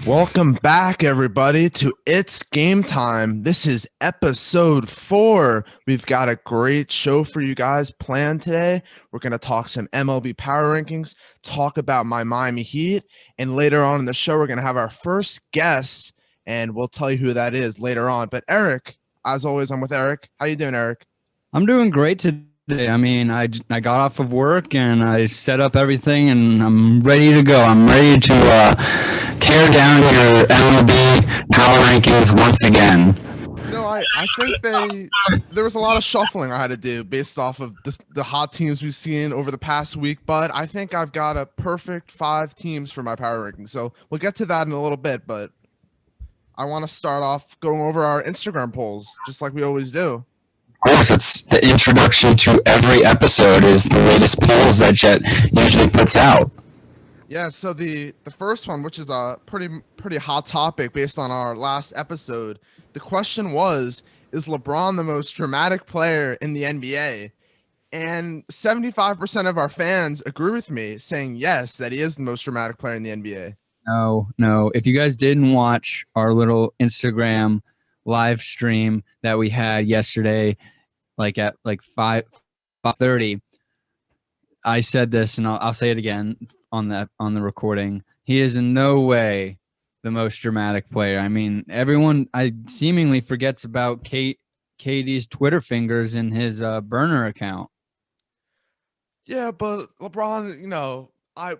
Welcome back, everybody, to It's Game Time. This is episode 4. We've got a great show for you guys planned today. We're going to talk some MLB power rankings, talk about my Miami Heat, and later on in the show, we're going to have our first guest, and we'll tell you who that is later on. But Eric, as always, I'm with Eric. How you doing, Eric? I'm doing great today. I got off of work and I set up everything and I'm ready to go. I'm ready to tear down your MLB power rankings once again. I think there was a lot of shuffling I had to do based off of the hot teams we've seen over the past week, but I think I've got a perfect 5 teams for my power ranking. So we'll get to that in a little bit, but I want to start off going over our Instagram polls, just like we always do. Of course, it's the introduction to every episode is the latest polls that Jet usually puts out. Yeah, so the first one, which is a pretty hot topic based on our last episode, the question was, is LeBron the most dramatic player in the NBA? And 75% of our fans agree with me, saying yes, that he is the most dramatic player in the NBA. No. If you guys didn't watch our little Instagram live stream that we had yesterday, like at 5:30, I said this, and I'll say it again on the recording. He is in no way the most dramatic player. I mean, everyone seemingly forgets about KD's Twitter fingers in his burner account. Yeah, but LeBron,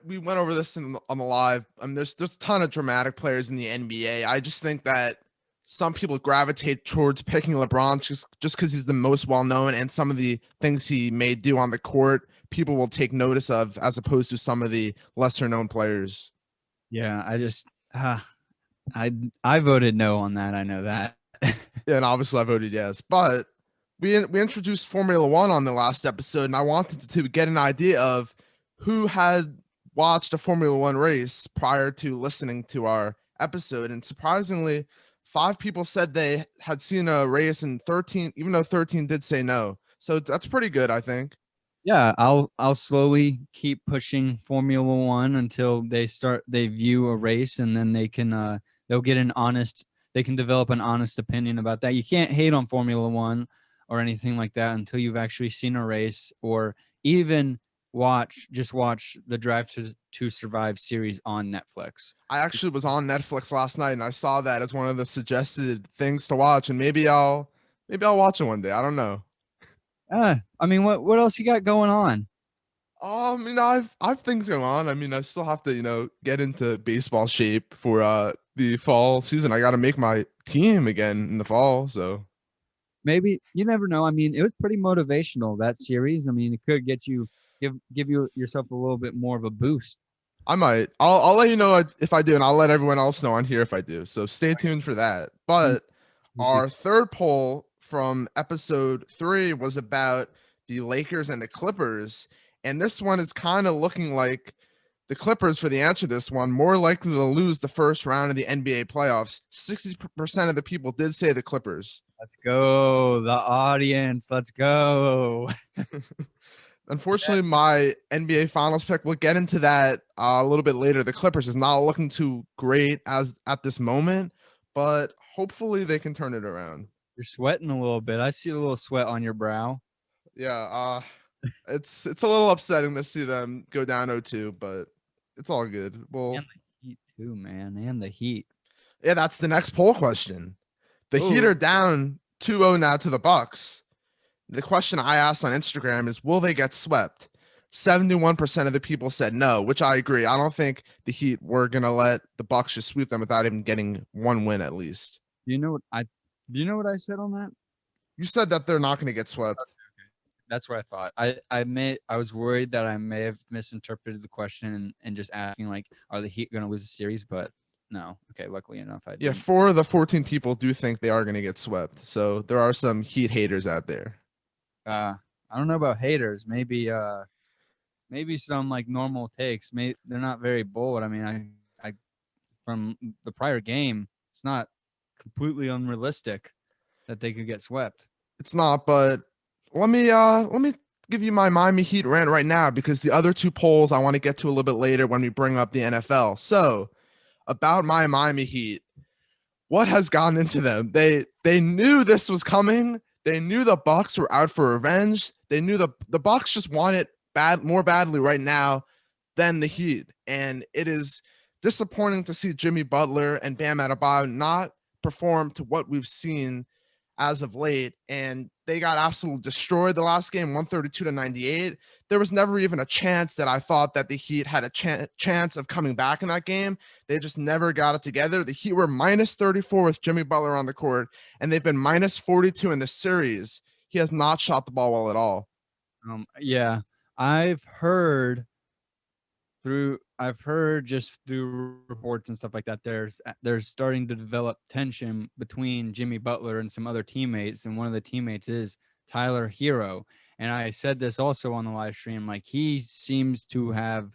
we went over this on the live. There's a ton of dramatic players in the NBA. I just think that some people gravitate towards picking LeBron just because he's the most well known, and some of the things he may do on the court, people will take notice of, as opposed to some of the lesser known players. Yeah, I voted no on that. I know that. Yeah, and obviously I voted yes, but we introduced Formula One on the last episode, and I wanted to get an idea of who had watched a Formula One race prior to listening to our episode. And surprisingly, 5 people said they had seen a race, and 13, even though 13 did say no. So that's pretty good, I think. Yeah, I'll slowly keep pushing Formula One until they view a race, and then they'll get they can develop an honest opinion about that. You can't hate on Formula One or anything like that until you've actually seen a race, or even watch the Drive to Survive series on Netflix. I actually was on Netflix last night, and I saw that as one of the suggested things to watch, and maybe I'll watch it one day. I don't know. I mean, what else you got going on? I've things going on. I mean, I still have to, get into baseball shape for the fall season. I got to make my team again in the fall, so maybe, you never know. I mean, it was pretty motivational, that series. I mean, it could get you give yourself a little bit more of a boost. I might. I'll let you know if I do, and I'll let everyone else know on here if I do. So stay tuned for that. But our third poll from episode 3 was about the Lakers and the Clippers, and this one is kind of looking like the Clippers, for the answer to this one, more likely to lose the first round of the NBA playoffs. 60% of the people did say the Clippers. Let's go, the audience. Let's go. Unfortunately, my NBA Finals pick, we'll get into that a little bit later. The Clippers is not looking too great as at this moment, but hopefully they can turn it around. You're sweating a little bit. I see a little sweat on your brow. Yeah, it's a little upsetting to see them go down 0-2, but it's all good. Well, and the Heat too, man, and the Heat. Yeah, that's the next poll question. The Heat are down 2-0 now to the Bucks. The question I asked on Instagram is, will they get swept? 71% of the people said no, which I agree. I don't think the Heat were going to let the Bucks just sweep them without even getting one win at least. Do you know what I said on that? You said that they're not going to get swept. Okay. That's what I thought. I was worried that I may have misinterpreted the question and just asking, like, are the Heat going to lose the series? But no. Okay, luckily enough, I did. Yeah, 4 of the 14 people do think they are going to get swept. So there are some Heat haters out there. I don't know about haters. Maybe some like normal takes. They're not very bold. I mean, I from the prior game, it's not completely unrealistic that they could get swept. It's not, but let me give you my Miami Heat rant right now, because the other 2 polls I want to get to a little bit later when we bring up the NFL. So about my Miami Heat. What has gotten into them? They knew this was coming. They knew the Bucks were out for revenge. They knew the Bucks just want it more badly right now than the Heat. And it is disappointing to see Jimmy Butler and Bam Adebayo not perform to what we've seen as of late. And they got absolutely destroyed the last game, 132-98. There was never even a chance that I thought that the Heat had a chance of coming back in that game. They just never got it together. The Heat were minus 34 with Jimmy Butler on the court, and they've been minus 42 in the series. He has not shot the ball well at all. Yeah, I've heard just through reports and stuff like that, there's starting to develop tension between Jimmy Butler and some other teammates, and one of the teammates is Tyler Hero. And I said this also on the live stream, like he seems to have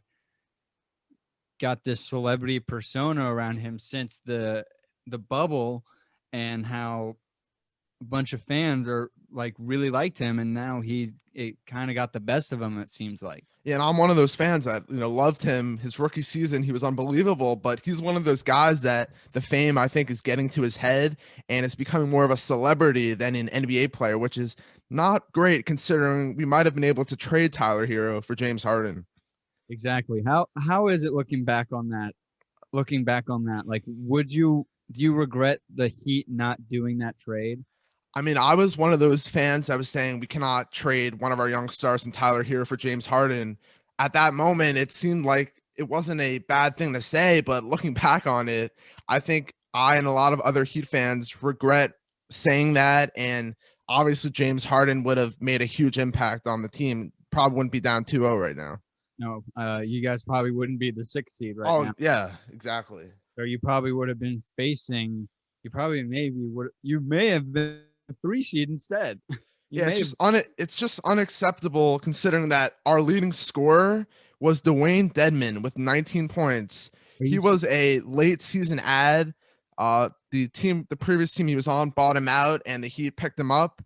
got this celebrity persona around him since the bubble, and how a bunch of fans are like really liked him, and now it kind of got the best of him, it seems like. Yeah, and I'm one of those fans that loved him his rookie season. He was unbelievable, but he's one of those guys that the fame I think is getting to his head, and it's becoming more of a celebrity than an NBA player, which is not great considering we might have been able to trade Tyler Hero for James Harden. Exactly. How is it looking back on that? Like, do you regret the Heat not doing that trade? I mean, I was one of those fans that was saying we cannot trade one of our young stars and Tyler Hero for James Harden. At that moment, it seemed like it wasn't a bad thing to say, but looking back on it, I think I and a lot of other Heat fans regret saying that. And obviously, James Harden would have made a huge impact on the team. Probably wouldn't be down 2-0 right now. No, you guys probably wouldn't be the 6th seed right now. Oh, yeah, exactly. Or you probably would have been facing. You may have been a 3 seed instead. It's just unacceptable considering that our leading scorer was Dwayne Dedman with 19 points. He was a late season ad. The previous team he was on bought him out, and the Heat picked him up.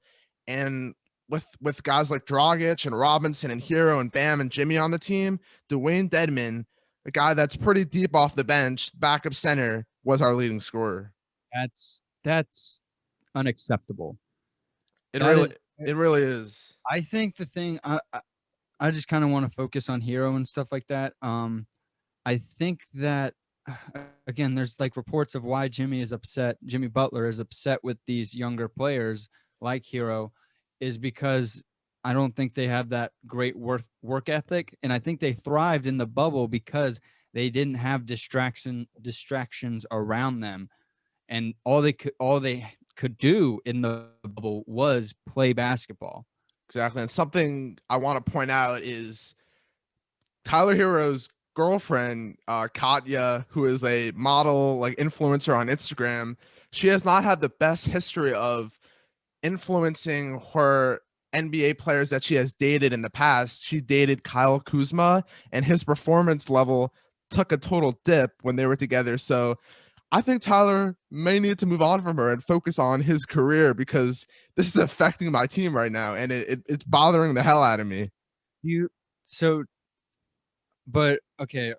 And with guys like Dragic and Robinson and Hero and Bam and Jimmy on the team, Dwayne Dedman, a guy that's pretty deep off the bench, backup center, was our leading scorer. That's unacceptable. It really is. I think the thing I just kind of want to focus on Hero and stuff like that. I think that again, there's like reports of why Jimmy Butler is upset with these younger players like Hero, is because I don't think they have that great work ethic, and I think they thrived in the bubble because they didn't have distractions around them, and all they could do in the bubble was play basketball. Exactly. And something I want to point out is Tyler Hero's girlfriend, Katya, who is a model, like influencer on Instagram. She has not had the best history of influencing her NBA players that she has dated in the past. She dated Kyle Kuzma, and his performance level took a total dip when they were together. So I think Tyler may need to move on from her and focus on his career, because this is affecting my team right now, and it's bothering the hell out of me. But okay,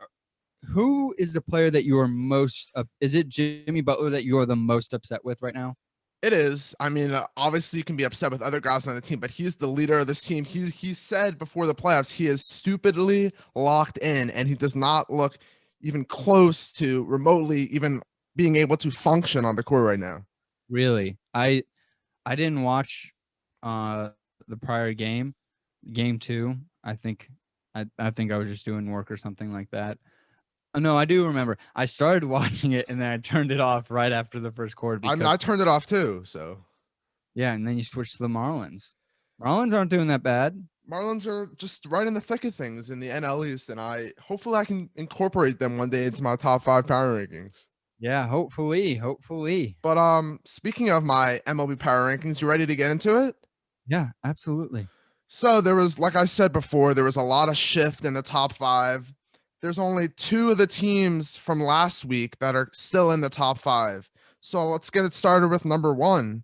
who is the player that you are most is it Jimmy Butler that you are the most upset with right now? It is. I mean, obviously you can be upset with other guys on the team, but he's the leader of this team. He said before the playoffs he is stupidly locked in, and he does not look even close to remotely even being able to function on the court right now. Really? I didn't watch the prior game 2. I think I was just doing work or something like that. No, I do remember. I started watching it, and then I turned it off right after the first quarter. I mean, I turned it off too. So yeah, and then you switched to the Marlins. Marlins aren't doing that bad. Marlins are just right in the thick of things in the NL East, and hopefully I can incorporate them one day into my top 5 power rankings. Yeah, hopefully. But speaking of my MLB power rankings, you ready to get into it? Yeah, absolutely. So there was, like I said before, there was a lot of shift in the top 5. There's only 2 of the teams from last week that are still in the top 5. So let's get it started with number 1.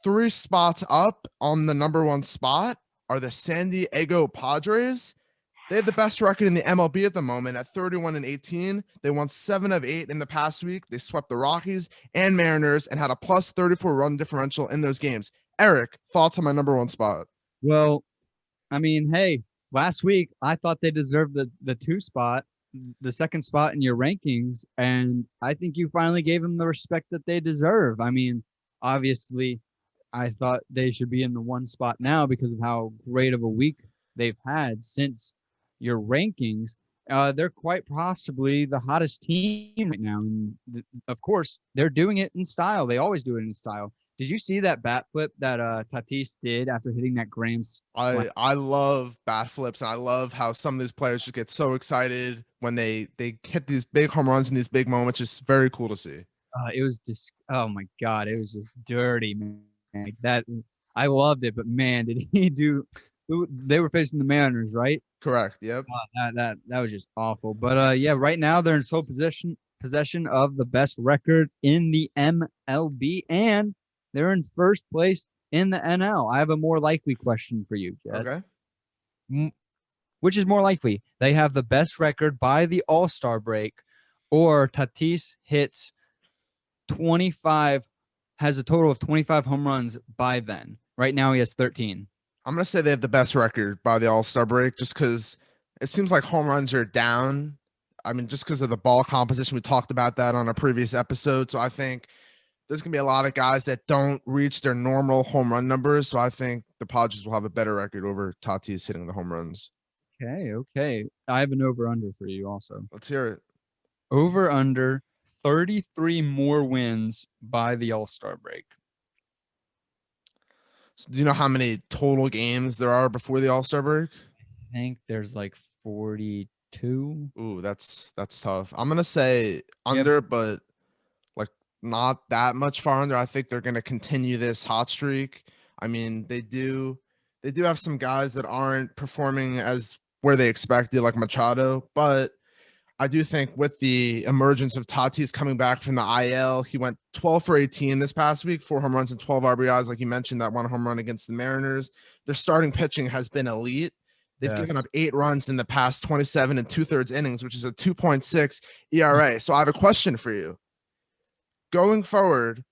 3 spots up on the number 1 spot are the San Diego Padres. They have the best record in the MLB at the moment at 31-18. They won 7 of 8 in the past week. They swept the Rockies and Mariners and had a plus 34 run differential in those games. Eric, thoughts on my number one spot? Well, I mean, hey, last week I thought they deserved the two spot, the second spot in your rankings, and I think you finally gave them the respect that they deserve. I mean, obviously, I thought they should be in the one spot now because of how great of a week they've had since your rankings. They're quite possibly the hottest team right now, and of course, they're doing it in style. They always do it in style. Did you see that bat flip that Tatis did after hitting that grand slam? I love bat flips, and I love how some of these players just get so excited when they hit these big home runs in these big moments. Just very cool to see. It was just, oh my God, it was just dirty, man. Like that, I loved it, but man, did he do? They were facing the Mariners, right? Correct. Yep. That was just awful. But yeah, right now they're in sole possession of the best record in the MLB, and they're in first place in the NL. I have a more likely question for you, Jed. Okay. Which is more likely? They have the best record by the All-Star break, or Tatis hits 25, has a total of 25 home runs by then. Right now he has 13. I'm gonna say they have the best record by the All-Star break, just because it seems like home runs are down. I mean, just because of the ball composition, we talked about that on a previous episode. So I think there's gonna be a lot of guys that don't reach their normal home run numbers. So I think the Padres will have a better record over Tatis hitting the home runs. Okay. I have an over-under for you also. Let's hear it. Over-under 33 more wins by the All-Star break. So do you know how many total games there are before the All-Star break? I think there's like 42. Ooh, that's tough. I'm gonna say under, but like not that much far under. I think they're gonna continue this hot streak. I mean, they do have some guys that aren't performing as where they expected, like Machado, but I do think with the emergence of Tatis coming back from the IL, he went 12 for 18 this past week, 4 home runs and 12 RBIs. Like you mentioned, that one home run against the Mariners. Their starting pitching has been elite. They've given up 8 runs in the past 27 and 2/3 innings, which is a 2.6 ERA. So I have a question for you. Going forward,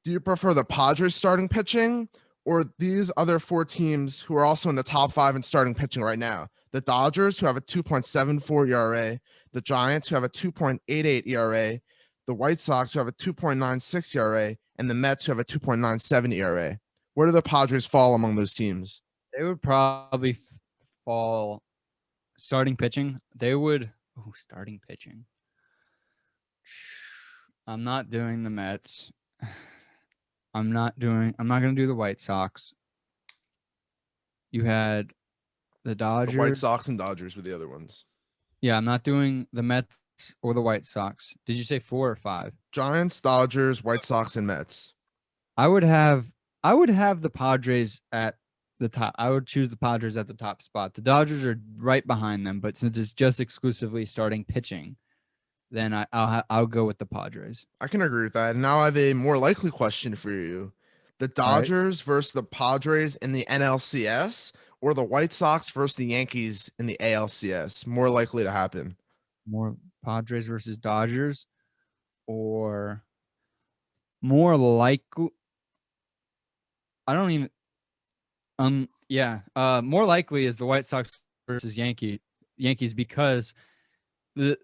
do you prefer the Padres starting pitching or these other 4 teams who are also in the top 5 in starting pitching right now? The Dodgers, who have a 2.74 ERA, the Giants, who have a 2.88 ERA, the White Sox, who have a 2.96 ERA, and the Mets, who have a 2.97 ERA. Where do the Padres fall among those teams? They would probably fall starting pitching. They would starting pitching. I'm not doing the Mets. I'm not going to do the White Sox. You had the Dodgers. The White Sox and Dodgers were the other ones. Yeah, I'm not doing the Mets or the White Sox. Did you say 4 or 5? Giants, Dodgers, White Sox, and Mets. I would have the Padres at the top. I would choose the Padres at the top spot. The Dodgers are right behind them, but since it's just exclusively starting pitching, then I'll go with the Padres. I can agree with that. And now I have a more likely question for you. The Dodgers versus the Padres in the NLCS, or the White Sox versus the Yankees in the ALCS? More likely to happen. More Padres versus Dodgers, or more likely. I don't even. More likely is the White Sox versus Yankees, because the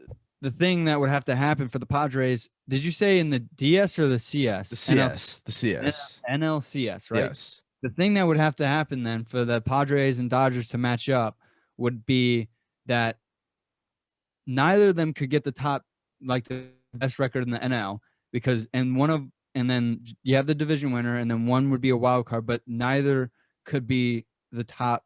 thing that would have to happen for the Padres. Did you say in the DS or the CS? The CS. The CS. NLCS, right? Yes. The thing that would have to happen then for the Padres and Dodgers to match up would be that neither of them could get the best record in the NL, and then you have the division winner, and then one would be a wild card, but neither could be the top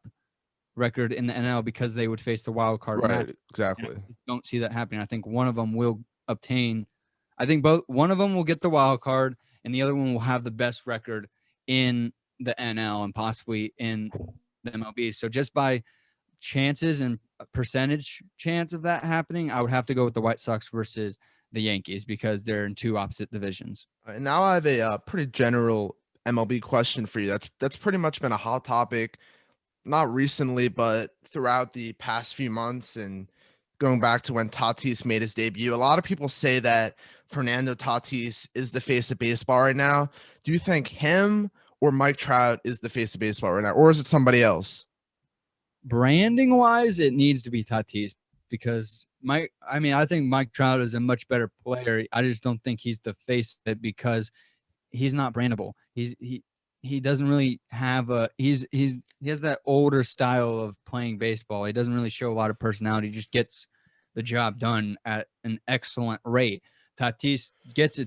record in the NL because they would face the wild card. Right, exactly. I don't see that happening. I think one of them will obtain. I think one of them will get the wild card, and the other one will have the best record in the NL and possibly in the MLB. So just by chances and percentage chance of that happening, I would have to go with the White Sox versus the Yankees because they're in 2 opposite divisions. And now I have a pretty general MLB question for you. That's pretty much been a hot topic not recently, but throughout the past few months and going back to when Tatis made his debut, a lot of people say that Fernando Tatis is the face of baseball right now. Do you think him or Mike Trout is the face of baseball right now, or is it somebody else? Branding wise, it needs to be Tatis because I think Mike Trout is a much better player. I just don't think he's the face of it because he's not brandable. He doesn't really have he has that older style of playing baseball. He doesn't really show a lot of personality. He just gets the job done at an excellent rate. Tatis gets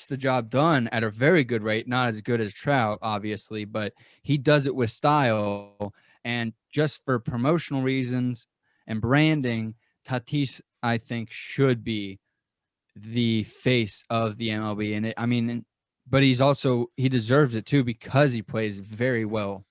the job done at a very good rate, not as good as Trout, obviously, but he does it with style. And just for promotional reasons and branding, Tatis, I think, should be the face of the MLB. But he deserves it too because he plays very well.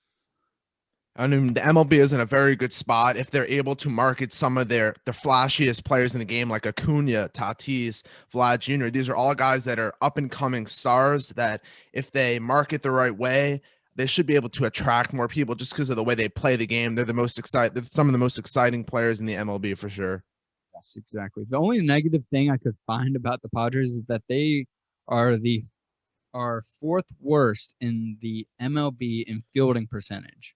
I mean, the MLB is in a very good spot if they're able to market some of their flashiest players in the game, like Acuna, Tatis, Vlad Jr. These are all guys that are up and coming stars that, if they market the right way, they should be able to attract more people just because of the way they play the game. They're some of the most exciting players in the MLB for sure. Yes, exactly. The only negative thing I could find about the Padres is that they are fourth worst in the MLB in fielding percentage.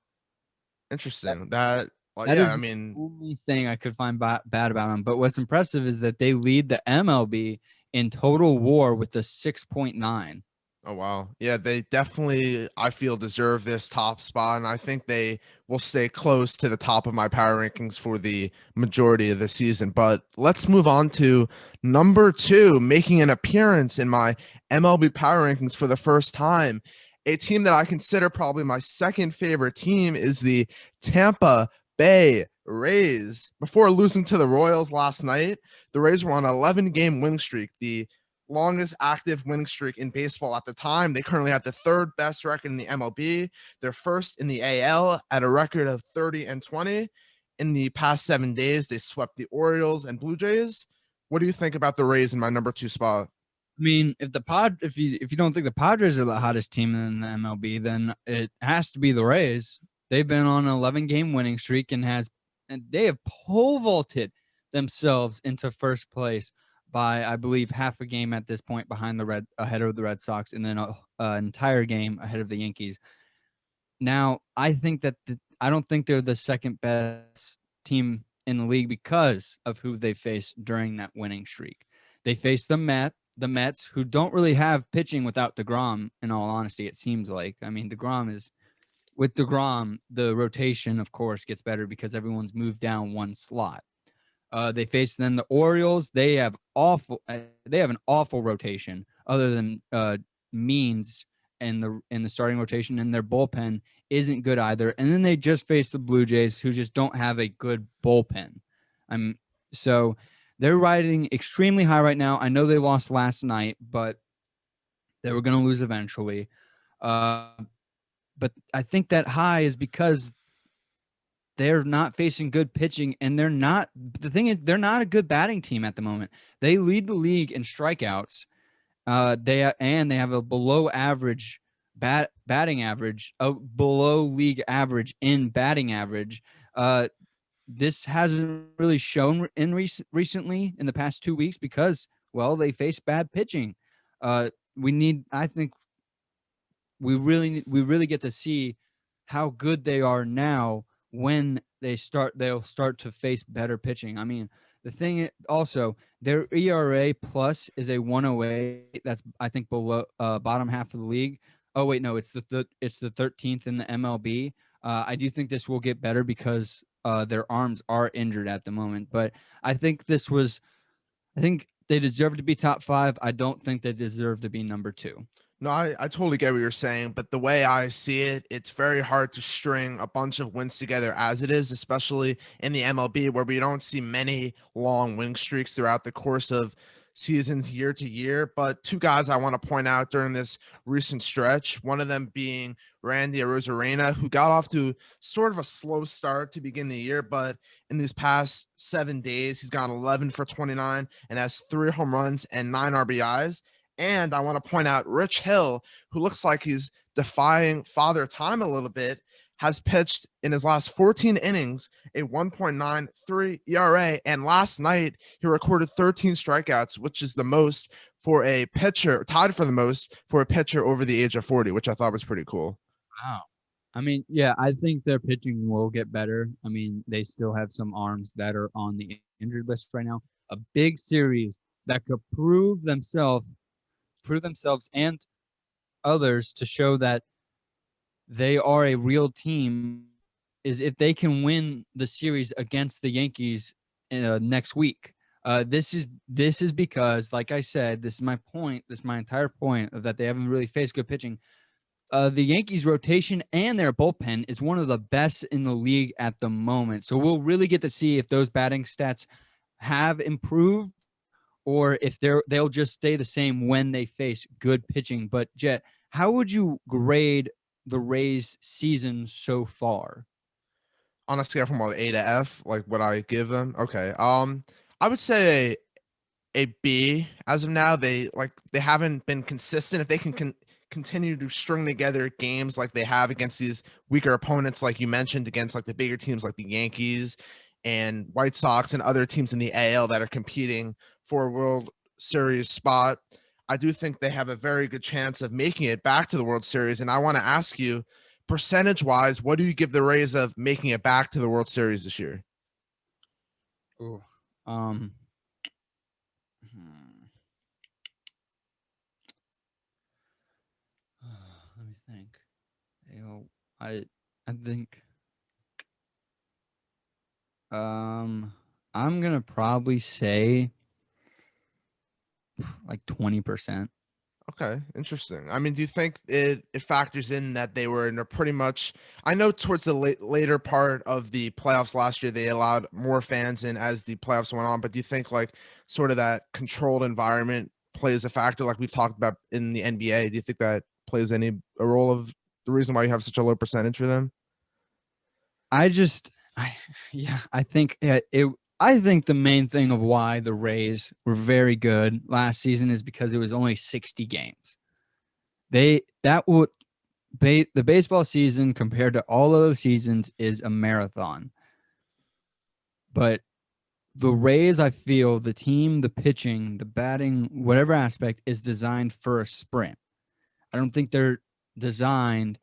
Interesting. That, well, That yeah, is I the mean, only thing I could find bad about them. But what's impressive is that they lead the MLB in total WAR with a 6.9. oh wow. Yeah, they definitely, I feel, deserve this top spot. And I think they will stay close to the top of my power rankings for the majority of the season. But let's move on to number two, making an appearance in my MLB power rankings for the first time. A team that I consider probably my second favorite team is the Tampa Bay Rays. Before losing to the Royals last night, the Rays were on an 11-game winning streak, the longest active winning streak in baseball at the time. They currently have the third best record in the MLB. They're first in the AL at a record of 30-20. In the past 7 days, they swept the Orioles and Blue Jays. What do you think about the Rays in my number two spot? I mean, if you don't think the Padres are the hottest team in the MLB, then it has to be the Rays. They've been on an 11-game winning streak and they have pole vaulted themselves into first place by, I believe, half a game at this point ahead of the Red Sox, and then an entire game ahead of the Yankees. Now, I don't think they're the second best team in the league because of who they faced during that winning streak. They faced the Mets, who don't really have pitching without DeGrom, in all honesty, it seems like. I mean, with DeGrom, the rotation, of course, gets better because everyone's moved down one slot. They face then the Orioles. They have an awful rotation other than Means in the starting rotation, and their bullpen isn't good either. And then they just face the Blue Jays, who just don't have a good bullpen. So they're riding extremely high right now. I know they lost last night, but they were going to lose eventually. But I think that high is because they're not facing good pitching, and the thing is, they're not a good batting team at the moment. They lead the league in strikeouts. They have a below average batting average, a below league average in batting average. This hasn't really shown recently in the past 2 weeks because, well, they face bad pitching. I think we really get to see how good they are now when they'll start to face better pitching. I mean, the thing also, their ERA plus is a 108. That's, I think, below bottom half of the league. Oh wait, no, it's the 13th in the MLB. I do think this will get better because their arms are injured at the moment. But I think they deserve to be top 5. I don't think they deserve to be number 2. No, I totally get what you're saying, but the way I see it, it's very hard to string a bunch of wins together as it is, especially in the MLB where we don't see many long winning streaks throughout the course of seasons year to year. But two guys I want to point out during this recent stretch, one of them being Randy Arozarena, who got off to sort of a slow start to begin the year, but in these past 7 days, he's gone 11 for 29 and has 3 home runs and 9 RBIs. And I want to point out Rich Hill, who looks like he's defying father time a little bit, has pitched in his last 14 innings a 1.93 ERA. And last night, he recorded 13 strikeouts, which is the most for a pitcher, tied for the most for a pitcher over the age of 40, which I thought was pretty cool. Wow. I mean, yeah, I think their pitching will get better. I mean, they still have some arms that are on the injured list right now. A big series that could prove themselves and others to show that they are a real team is if they can win the series against the Yankees next week. This is because, like I said, this is my point. This is my entire point of that they haven't really faced good pitching. The Yankees' rotation and their bullpen is one of the best in the league at the moment. So we'll really get to see if those batting stats have improved or if they'll just stay the same when they face good pitching. But Jet, how would you grade the Rays' season so far? On a scale from what, A to F, like what I give them. Okay. I would say a B as of now. They haven't been consistent. If they can continue to string together games like they have against these weaker opponents, like you mentioned, against like the bigger teams like the Yankees and White Sox and other teams in the AL that are competing for a World Series spot, I do think they have a very good chance of making it back to the World Series. And I want to ask you, percentage wise, what do you give the Rays of making it back to the World Series this year? Ooh. Hmm. Let me think. I think I'm gonna probably say like 20%. Okay, interesting. I mean, do you think it factors in that they were in a pretty much? I know towards the later part of the playoffs last year, they allowed more fans in as the playoffs went on. But do you think like sort of that controlled environment plays a factor, like we've talked about in the NBA? Do you think that plays a role of the reason why you have such a low percentage for them? I just, I think I think the main thing of why the Rays were very good last season is because it was only 60 games. That would the baseball season compared to all other seasons is a marathon. But the Rays, I feel the team, the pitching, the batting, whatever aspect is designed for a sprint. I don't think they're designed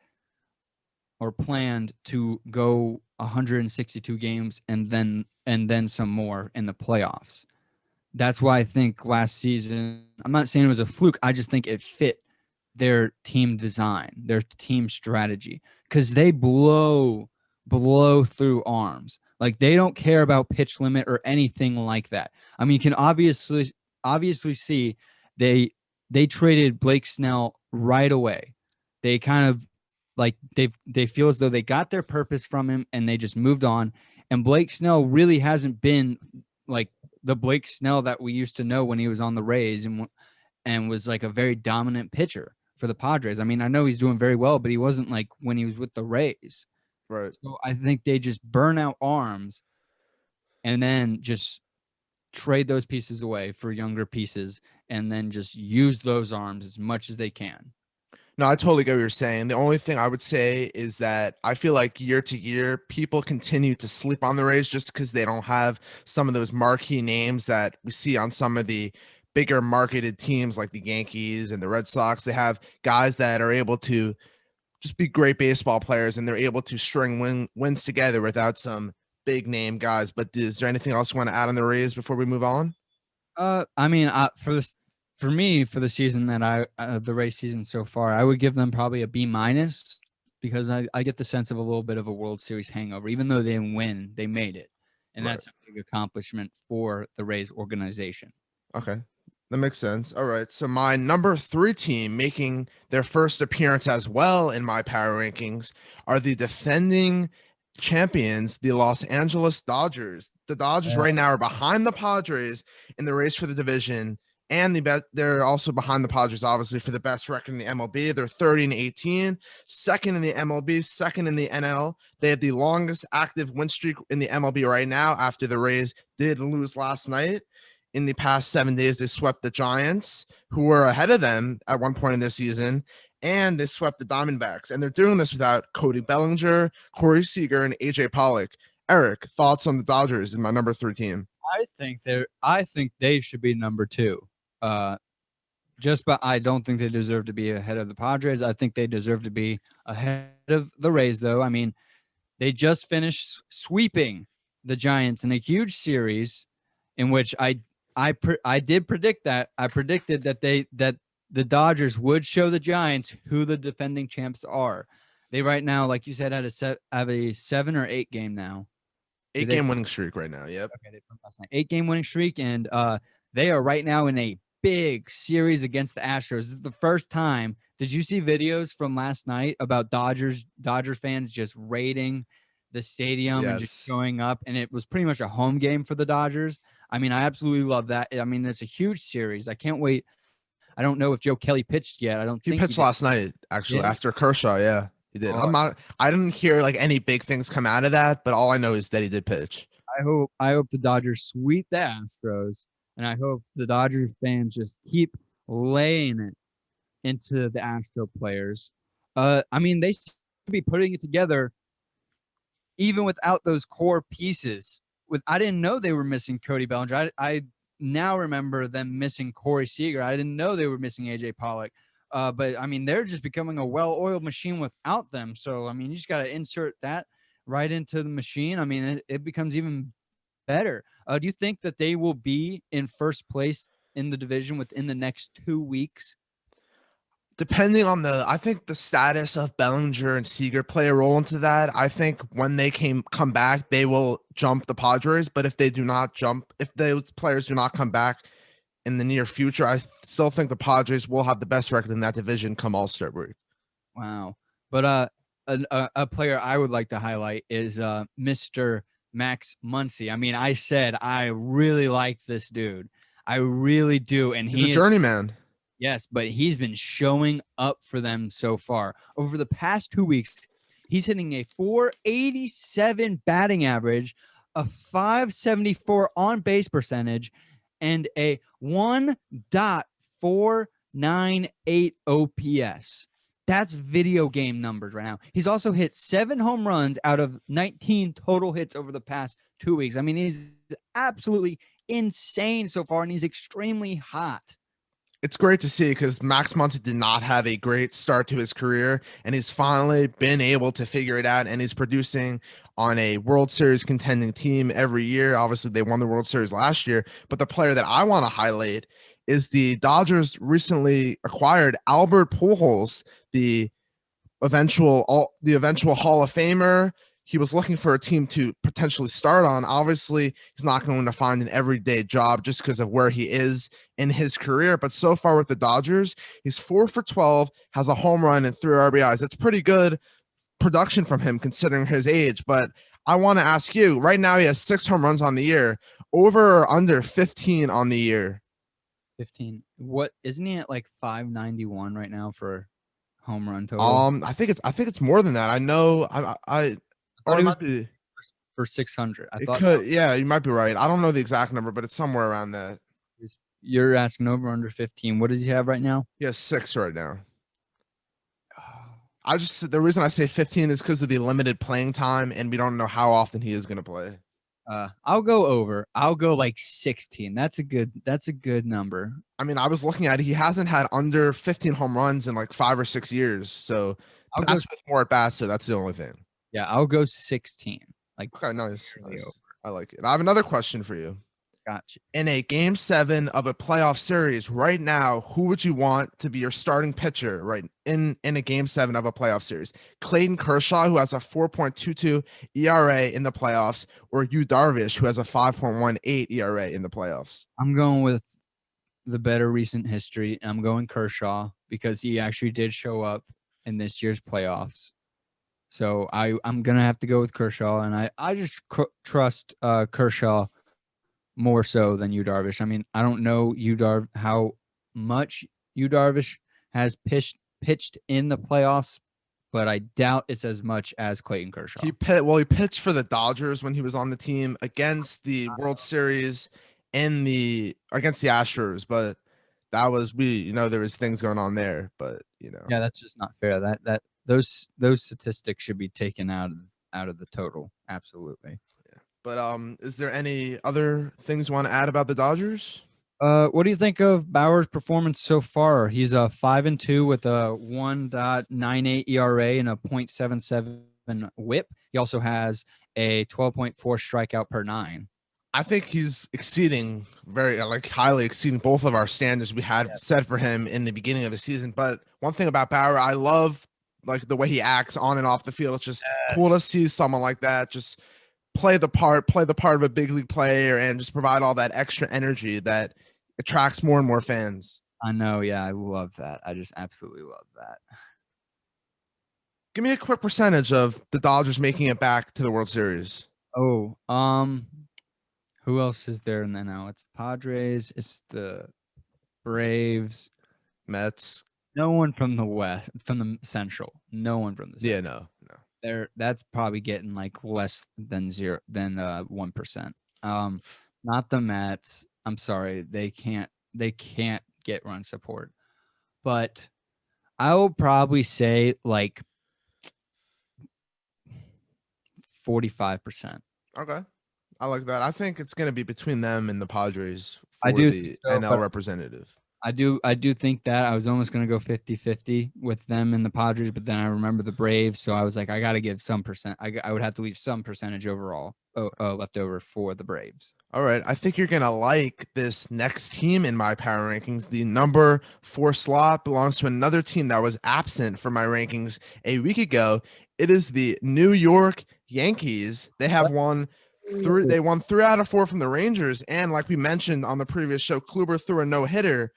or planned to go 162 games and then some more in the playoffs. That's why I think last season, I'm not saying it was a fluke. I just think it fit their team design, their team strategy, because they blow through arms. Like they don't care about pitch limit or anything like that. I mean, you can obviously see they traded Blake Snell right away. They kind of like they feel as though they got their purpose from him and they just moved on. And Blake Snell really hasn't been like the Blake Snell that we used to know when he was on the Rays and was like a very dominant pitcher for the Padres. I mean, I know he's doing very well, but he wasn't like when he was with the Rays. Right. So I think they just burn out arms and then just trade those pieces away for younger pieces and then just use those arms as much as they can. No, I totally get what you're saying. The only thing I would say is that I feel like year to year, people continue to sleep on the Rays just because they don't have some of those marquee names that we see on some of the bigger marketed teams like the Yankees and the Red Sox. They have guys that are able to just be great baseball players and they're able to string wins together without some big name guys. But is there anything else you want to add on the Rays before we move on? I mean, for me, for the season that the race season so far, I would give them probably a B minus because I get the sense of a little bit of a World Series hangover. Even though they didn't win, they made it, and Right. that's a big accomplishment for the Rays organization. Okay. That makes sense. All right. So my number 3 team making their first appearance as well in my power rankings are the defending champions, the Los Angeles Dodgers. The Dodgers right now are behind the Padres in the race for the division, and they're also behind the Padres, obviously, for the best record in the MLB. They're 30-18, second in the MLB, second in the NL. They have the longest active win streak in the MLB right now after the Rays did lose last night. In the past 7 days, they swept the Giants, who were ahead of them at one point in this season. and they swept the Diamondbacks. And they're doing this without Cody Bellinger, Corey Seager, and AJ Pollock. Eric, thoughts on the Dodgers in my number 3 team? I think they should be number 2. But I don't think they deserve to be ahead of the Padres. I think they deserve to be ahead of the Rays, though. I mean, they just finished sweeping the Giants in a huge series, in which I did predict that. I predicted that the Dodgers would show the Giants who the defending champs are. They right now, like you said, have a 7 or 8 game now. 8-game winning streak right now. Yep. Okay, they from last night. 8-game winning streak, and they are right now in a big series against the Astros. This is the first time. Did you see videos from last night about Dodger fans just raiding the stadium and just showing up? And it was pretty much a home game for the Dodgers. I mean, I absolutely love that. I mean, it's a huge series. I can't wait. I don't know if Joe Kelly pitched yet. I don't think he pitched last night, actually, after Kershaw. Yeah, he did. I didn't hear like any big things come out of that, but all I know is that he did pitch. I hope the Dodgers sweep the Astros, and I hope the Dodgers fans just keep laying it into the Astro players. I mean, they should be putting it together even without those core pieces. I didn't know they were missing Cody Bellinger. I now remember them missing Corey Seager. I didn't know they were missing AJ Pollock. But I mean, they're just becoming a well-oiled machine without them. So I mean, you just got to insert that right into the machine. I mean, it becomes even better. Do you think that they will be in first place in the division within the next 2 weeks? Depending on I think the status of Bellinger and Seager play a role into that. I think when they come back, they will jump the Padres. But if those players do not come back in the near future, I still think the Padres will have the best record in that division come All-Star break. Wow. But a player I would like to highlight is Mr. Max Muncy. I mean, I said I really liked this dude. I really do. And he's a journeyman. Yes, but he's been showing up for them so far. Over the past 2 weeks, he's hitting a .487 batting average, a .574 on-base percentage, and a 1.498 OPS. That's video game numbers right now. He's also hit 7 home runs out of 19 total hits over the past 2 weeks. I mean, he's absolutely insane so far, and he's extremely hot. It's great to see because Max Muncy did not have a great start to his career, and he's finally been able to figure it out, and he's producing on a World Series contending team every year. Obviously, they won the World Series last year, but the player that I want to highlight is the Dodgers recently acquired Albert Pujols, the eventual Hall of Famer. He was looking for a team to potentially start on. Obviously, he's not going to find an everyday job just because of where he is in his career. But so far with the Dodgers, he's 4 for 12, has a home run and 3 RBIs. That's pretty good production from him considering his age. But I want to ask you, right now he has 6 home runs on the year, over or under 15 on the year? 15. What, isn't he at like 591 right now for home run total? I think it's more than that. I know Or it might be for 600. Yeah, you might be right. I don't know the exact number, but it's somewhere around that. You're asking over under 15. What does he have right now? He has 6 right now. The reason I say 15 is because of the limited playing time, and we don't know how often he is going to play. I'll go over. I'll go like 16. That's a good number. I mean, I was looking at it. He hasn't had under 15 home runs in like 5 or 6 years. So that's with more at bats. So that's the only thing. Yeah, I'll go 16. Okay, nice. I like it. I have another question for you. Gotcha. In a game 7 of a playoff series right now, who would you want to be your starting pitcher right in a game 7 of a playoff series? Clayton Kershaw, who has a 4.22 ERA in the playoffs, or Yu Darvish, who has a 5.18 ERA in the playoffs? I'm going with the better recent history. I'm going Kershaw because he actually did show up in this year's playoffs. So I'm going to have to go with Kershaw, and I just trust Kershaw more so than Yu Darvish. I mean, I don't know how much Yu Darvish has pitched in the playoffs, but I doubt it's as much as Clayton Kershaw. He pitched for the Dodgers when he was on the team against the World Series against the Astros, but that was there was things going on there, but Yeah, that's just not fair. Those statistics should be taken out of the total. Absolutely. But is there any other things you want to add about the Dodgers? What do you think of Bauer's performance so far? He's a 5-2 with a 1.98 ERA and a .77 WHIP. He also has a 12.4 strikeout per nine. I think he's exceeding highly exceeding both of our standards we had set for him in the beginning of the season. But one thing about Bauer, I love like the way he acts on and off the field. It's just cool to see someone like that just play the part of a big league player and just provide all that extra energy that attracts more and more fans. I know, yeah, I love that. I just absolutely love that. Give me a quick percentage of the Dodgers making it back to the World Series. Oh, who else is there in the NL? It's the Padres, it's the Braves, Mets. No one from the West, from the Central. No one from the Central. Yeah, no. That's probably getting like less than 1%. Not the Mets. I'm sorry, they can't get run support. But I will probably say like 45%. Okay. I like that. I think it's going to be between them and the Padres for I do the so, NL representative. I do think that I was almost going to go 50-50 with them and the Padres, but then I remember the Braves, so I was like, I got to give some percent. I would have to leave some percentage overall left over for the Braves. All right. I think you're going to like this next team in my power rankings. The number 4 slot belongs to another team that was absent from my rankings a week ago. It is the New York Yankees. They have won 3 out of 4 from the Rangers. And like we mentioned on the previous show, Kluber threw a no-hitter.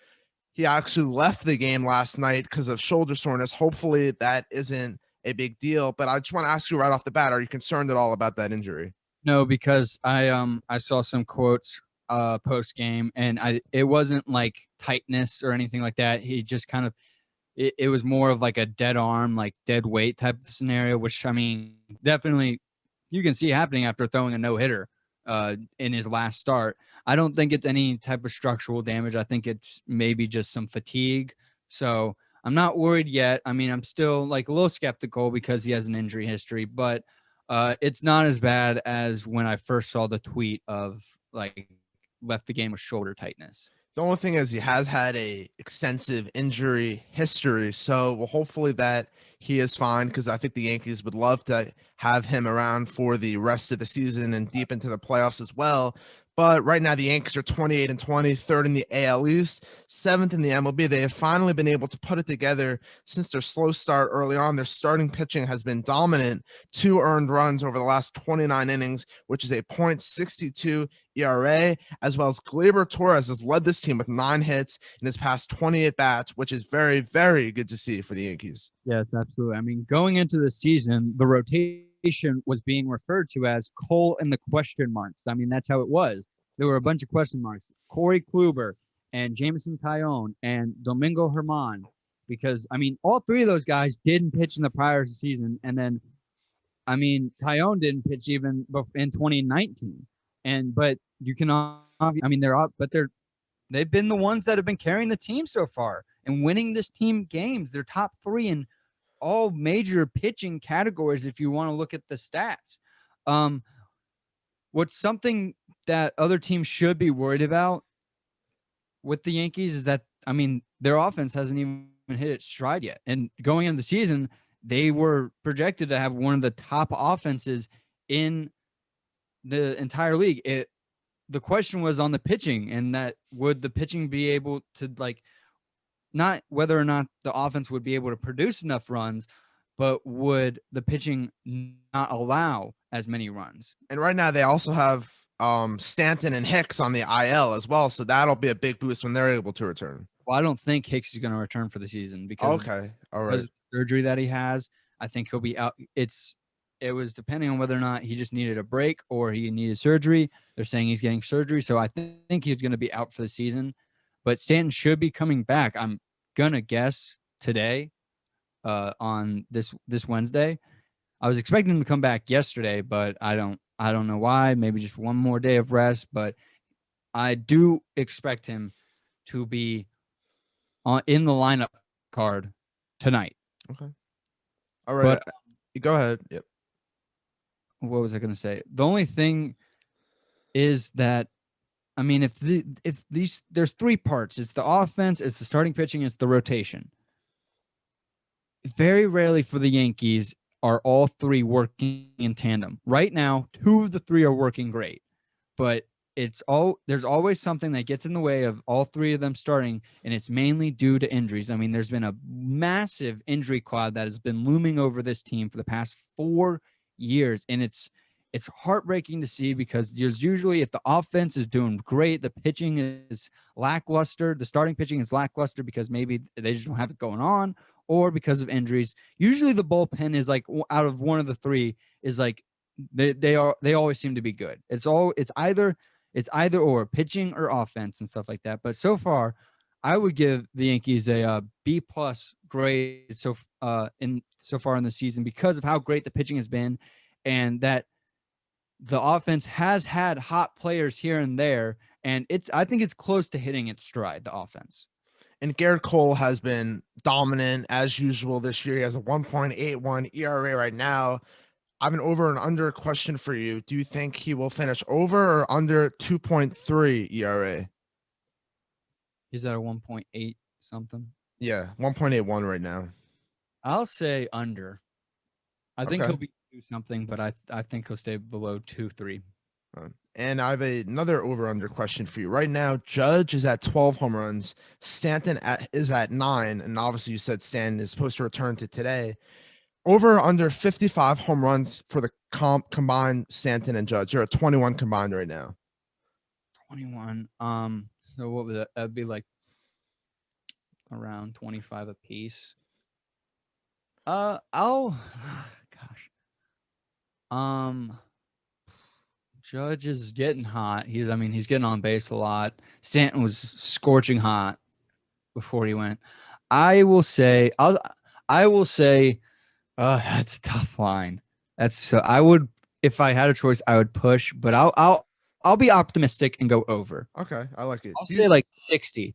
He actually left the game last night because of shoulder soreness. Hopefully that isn't a big deal. But I just want to ask you right off the bat, are you concerned at all about that injury? No, because I saw some quotes post game, and it wasn't like tightness or anything like that. He just kind of it was more of like a dead arm, like dead weight type of scenario, which I mean definitely you can see happening after throwing a no-hitter in his last start. I don't think it's any type of structural damage. I think it's maybe just some fatigue. So I'm not worried yet. I mean, I'm still like a little skeptical because he has an injury history, but it's not as bad as when I first saw the tweet of like left the game with shoulder tightness. The only thing is he has had a extensive injury history, so well, hopefully that he is fine because I think the Yankees would love to have him around for the rest of the season and deep into the playoffs as well. But right now the Yankees are 28-20, third in the AL East, 7th in the MLB. They have finally been able to put it together since their slow start early on. Their starting pitching has been dominant, 2 earned runs over the last 29 innings, which is a .62 ERA, as well as Gleyber Torres has led this team with 9 hits in his past 28 bats, which is very, very good to see for the Yankees. Yes, absolutely. I mean, going into the season, the rotation was being referred to as Cole and the question marks. I mean, that's how it was. There were a bunch of question marks. Corey Kluber and Jameson Taillon and Domingo Germán, because, I mean, all 3 of those guys didn't pitch in the prior season. And then, I mean, Taillon didn't pitch even in 2019. But you can, I mean, they're up, but they've been the ones that have been carrying the team so far and winning this team games. They're top 3 in all major pitching categories if you want to look at the stats. What's something that other teams should be worried about with the Yankees is that, I mean, their offense hasn't even hit its stride yet. And going into the season, they were projected to have one of the top offenses in the entire league. The question was on the pitching, and that would the pitching be able to, like, not whether or not the offense would be able to produce enough runs, but would the pitching not allow as many runs? And right now they also have Stanton and Hicks on the IL as well, so that'll be a big boost when they're able to return. Well, I don't think Hicks is going to return for the season because okay, all right, the surgery that he has. I think he'll be out. It was depending on whether or not he just needed a break or he needed surgery. They're saying he's getting surgery, so I think he's going to be out for the season. But Stanton should be coming back. I'm gonna guess today, on this Wednesday. I was expecting him to come back yesterday, but I don't know why. Maybe just one more day of rest. But I do expect him to be in the lineup card tonight. Okay. All right. But Go ahead. Yep. what was I going to say? The only thing is that, I mean, if these there's three parts. It's the offense, it's the starting pitching, it's the rotation. Very rarely for the Yankees are all three working in tandem. Right now, two of the three are working great, but there's always something that gets in the way of all three of them starting, and it's mainly due to injuries. I mean, there's been a massive injury cloud that has been looming over this team for the past 4 years, and it's heartbreaking to see because there's usually, if the offense is doing great, the pitching is lackluster, the starting pitching is lackluster because maybe they just don't have it going on, or because of injuries. Usually the bullpen is like, out of one of the three, is like they always seem to be good. It's either or, pitching or offense and stuff like that. But so far, I would give the Yankees a B plus grade so far in the season because of how great the pitching has been, and that the offense has had hot players here and there, and I think it's close to hitting its stride, the offense. And Garrett Cole has been dominant as usual this year. He has a 1.81 ERA right now. I have an over and under question for you. Do you think he will finish over or under 2.3 ERA? He's at a 1.8 something. Yeah, 1.81 right now. I'll say under. I think Okay. he'll be do something, but I think he'll stay below 2-3. And I have another over under question for you. Right now, Judge is at 12 home runs. Stanton is at 9. And obviously, you said Stanton is supposed to return to today. Over or under 55 home runs for the combined Stanton and Judge. You're at 21 combined right now. 21. So what would that? That'd be like around 25 apiece. Gosh. Judge is getting hot. He's getting on base a lot. Stanton was scorching hot before he went. I will say that's a tough line. I would, if I had a choice, I would push, but I'll be optimistic and go over. Okay, I like it. I'll say like 60.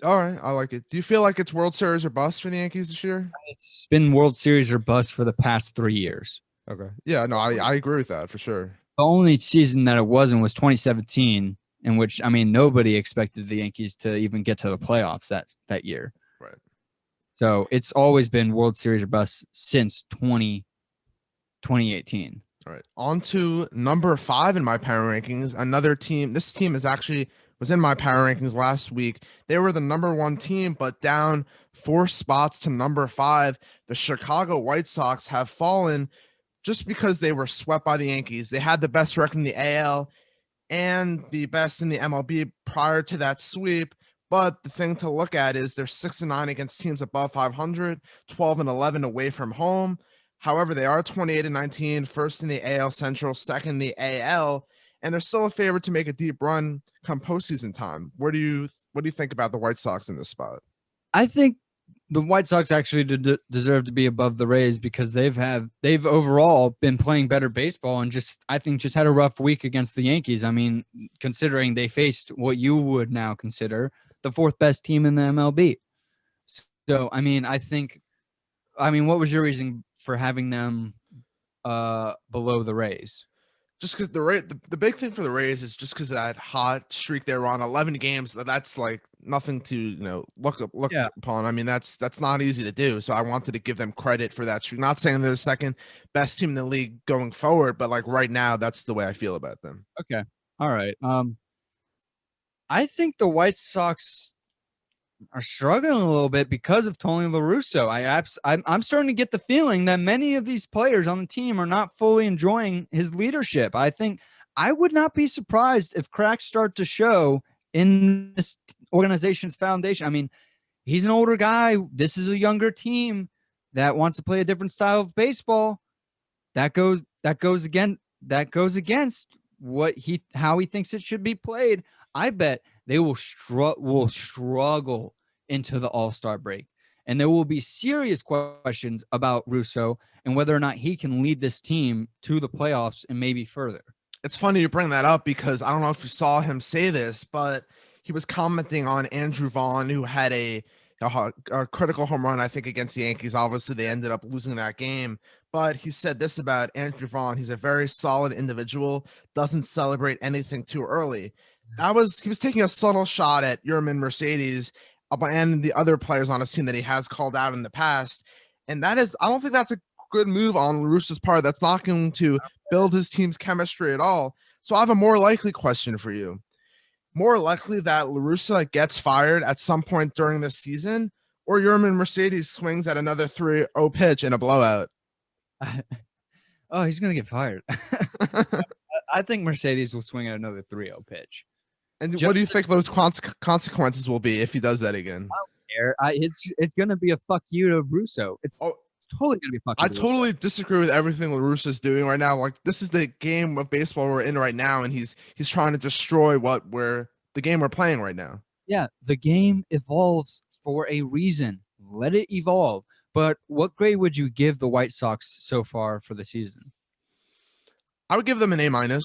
All right, I like it. Do you feel like it's World Series or bust for the Yankees this year? It's been World Series or bust for the past 3 years. Okay. Yeah, no, I agree with that for sure. The only season that it wasn't was 2017, in which, nobody expected the Yankees to even get to the playoffs that year. Right. So it's always been World Series or bust since 2018. All right. On to number 5 in my power rankings. Another team. This team was in my power rankings last week. They were the number 1 team, but down 4 spots to number 5. The Chicago White Sox have fallen just because they were swept by the Yankees. They had the best record in the AL and the best in the MLB prior to that sweep. But the thing to look at is they're 6-9 against teams above 500, 12-11 away from home. However, they are 28-19, first in the AL Central, second in the AL, and they're still a favorite to make a deep run come postseason time. What do you think about the White Sox in this spot? I think the White Sox actually deserve to be above the Rays because they've overall been playing better baseball and just had a rough week against the Yankees. Considering they faced what you would now consider the 4th best team in the MLB. So, what was your reason for having them below the Rays? Just because the big thing for the Rays is just because of that hot streak they were on, 11 games. That's like nothing to look upon. That's not easy to do. So I wanted to give them credit for that streak. Not saying they're the second best team in the league going forward, but like right now, that's the way I feel about them. Okay, all right. I think the White Sox are struggling a little bit because of Tony La Russa. I'm starting to get the feeling that many of these players on the team are not fully enjoying his leadership. I think I would not be surprised if cracks start to show in this organization's foundation. He's an older guy. This is a younger team that wants to play a different style of baseball. That goes against how he thinks it should be played. I bet they will struggle into the All-Star break. And there will be serious questions about Russo and whether or not he can lead this team to the playoffs and maybe further. It's funny you bring that up because I don't know if you saw him say this, but he was commenting on Andrew Vaughn, who had a a critical home run, I think, against the Yankees. Obviously, they ended up losing that game. But he said this about Andrew Vaughn: he's a very solid individual, doesn't celebrate anything too early. He was taking a subtle shot at Yerman Mercedes and the other players on his team that he has called out in the past. And that is, I don't think that's a good move on La Russa's part. That's not going to build his team's chemistry at all. So I have a more likely question for you. More likely that La Russa gets fired at some point during this season, or Yerman Mercedes swings at another 3-0 pitch in a blowout. Oh, he's going to get fired. I think Mercedes will swing at another 3-0 pitch. And what do you think those consequences will be if he does that again? It's going to be a fuck you to Russo. It's totally going to be fuck you. I totally disagree with everything La Russa's doing right now. Like, this is the game of baseball we're in right now, and he's trying to destroy the game we're playing right now. Yeah, the game evolves for a reason. Let it evolve. But what grade would you give the White Sox so far for the season? I would give them an A-.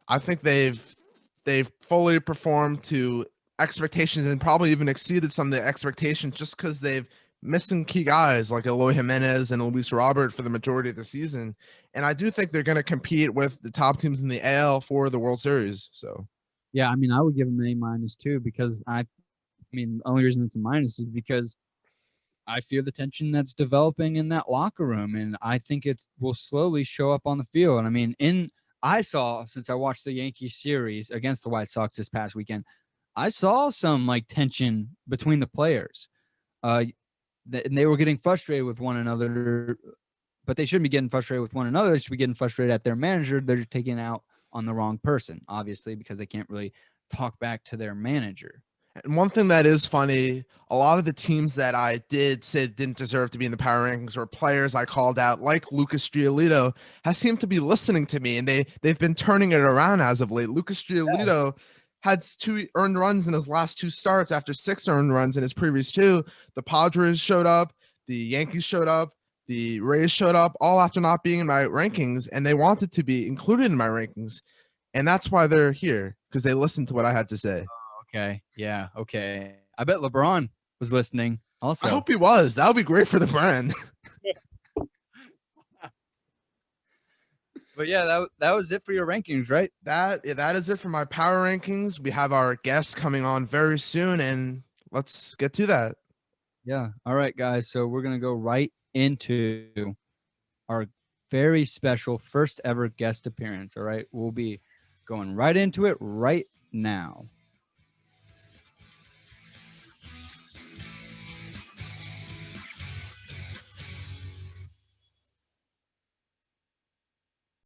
I think they've fully performed to expectations and probably even exceeded some of the expectations just because they've missing key guys like Eloy Jimenez and Luis Robert for the majority of the season. And I do think they're going to compete with the top teams in the AL for the World Series. So, yeah, I mean, I would give them an A- too, because the only reason it's a minus is because I fear the tension that's developing in that locker room, and I think it will slowly show up on the field. And I mean, since I watched the Yankees series against the White Sox this past weekend, I saw some like tension between the players. And they were getting frustrated with one another, but they shouldn't be getting frustrated with one another. They should be getting frustrated at their manager. They're taking out on the wrong person, obviously, because they can't really talk back to their manager. And one thing that is funny, a lot of the teams that I did say didn't deserve to be in the power rankings or players I called out, like Lucas Giolito, has seemed to be listening to me, and they've been turning it around as of late. Lucas Giolito had 2 earned runs in his last 2 starts after 6 earned runs in his previous 2. The Padres showed up, the Yankees showed up, the Rays showed up, all after not being in my rankings, and they wanted to be included in my rankings. And that's why they're here, because they listened to what I had to say. Okay. Yeah. Okay. I bet LeBron was listening also. I hope he was. That would be great for the brand. But yeah, that was it for your rankings, right? That is it for my power rankings. We have our guests coming on very soon, and let's get to that. Yeah. All right, guys. So we're going to go right into our very special first ever guest appearance. All right. We'll be going right into it right now.